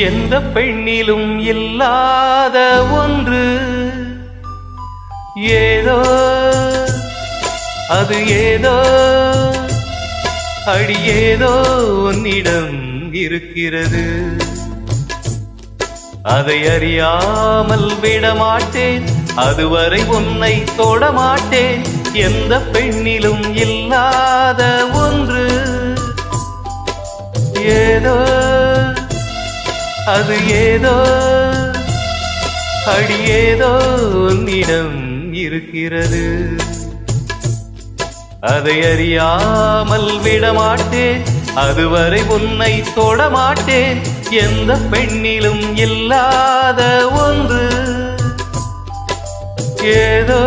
எந்த பெண்ணிலும் இல்லாத ஒன்று ஏதோ அது ஏதோ அடி ஏதோ உன்னிடம் இருக்கிறது. அதை அறியாமல் விடமாட்டேன், அதுவரை உன்னை தொடமாட்டேன். எந்த பெண்ணிலும் இல்லாத ஒன்று ஏதோ அது ஏதோ அடி ஏதோ உன்னிடம் இருக்கிறது. அதை அறியாமல் விடமாட்டேன், அதுவரை உன்னை தொடமாட்டேன். எந்த பெண்ணிலும் இல்லாத ஒன்று ஏதோ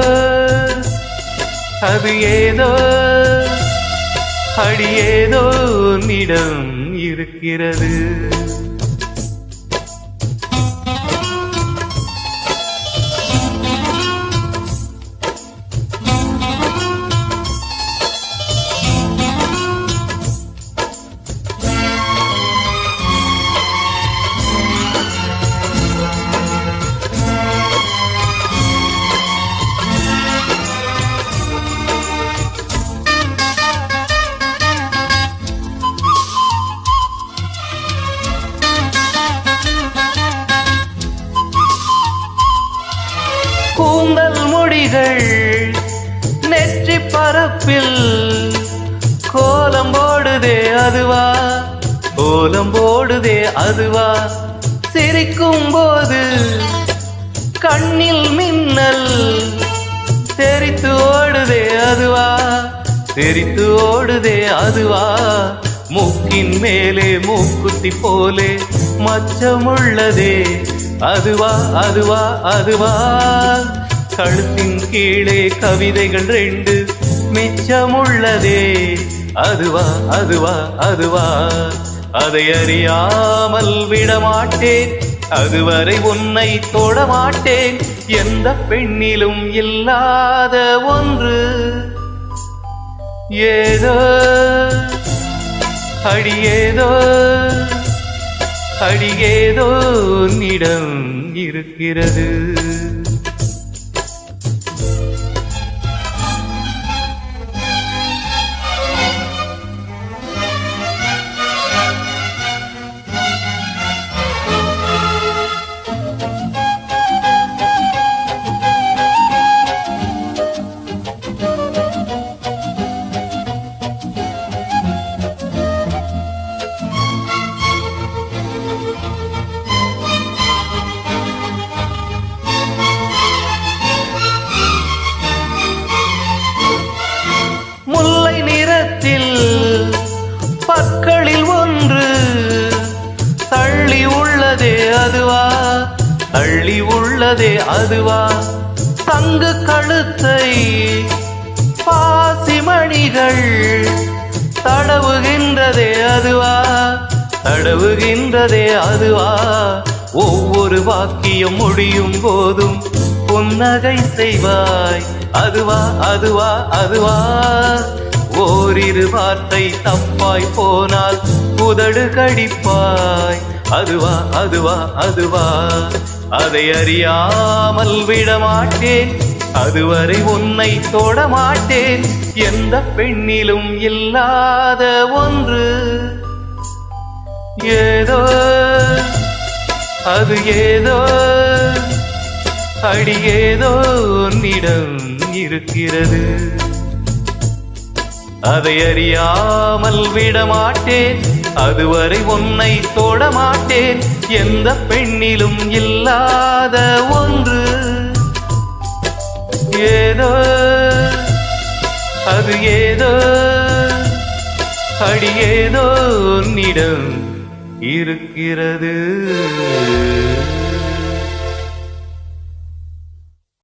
அது ஏதோ அடி ஏதோ உன்னிடம் இருக்கிறது. கூந்தல் முடிகள் நெற்றி பரப்பில் கோலம் போடுதே அதுவா, கோலம் போடுதே அதுவா. சிரிக்கும் போது கண்ணில் மின்னல் தெரித்து ஓடுதே அதுவா, தெரித்து ஓடுதே அதுவா. மூக்கின் மேலே மூக்குத்தி போலே மச்சமுள்ளதே அதுவா, அதுவா, அதுவா. கழுத்தின் கீழே கவிதைகள் 2 மிச்சமுள்ளதே அதுவா, அதுவா, அதுவா. அதை அறியாமல் விடமாட்டேன், அதுவரை உன்னை தொடமாட்டேன். எந்த பெண்ணிலும் இல்லாத ஒன்று ஏதோ அடி ஏதோ அடி ஏதோ உன்னிடம் இருக்கிறது. முல்லை நிறத்தில் பற்களில் ஒன்று தள்ளி உள்ளதே அதுவா, தள்ளி உள்ளதே அதுவா. தங்கு கழுத்தை பாசிமணிகள் தடவுகின்றதே அதுவா, தடவுகின்றதே அதுவா. ஒவ்வொரு வாக்கியம் முடியும் போதும் புன்னகை செய்வாய் அதுவா, அதுவா, அதுவா. ஓரிரு வார்த்தை தப்பாய் போனால் உதடு கடிப்பாய் அதுவா, அதுவா, அதுவா. அதை அறியாமல் விடமாட்டேன், அதுவரை உன்னை தொடமாட்டேன். எந்த பெண்ணிலும் இல்லாத ஒன்று ஏதோ அது ஏதோ அடி ஏதோ உன்னிடம் இருக்கிறது. அதை அறியாமல் விடமாட்டேன், அதுவரை உன்னை தொடமாட்டேன். எந்த பெண்ணிலும் இல்லாத ஒன்று ஏதோ அது ஏதோ அடி ஏதோ உன்னிடம் இருக்கிறது.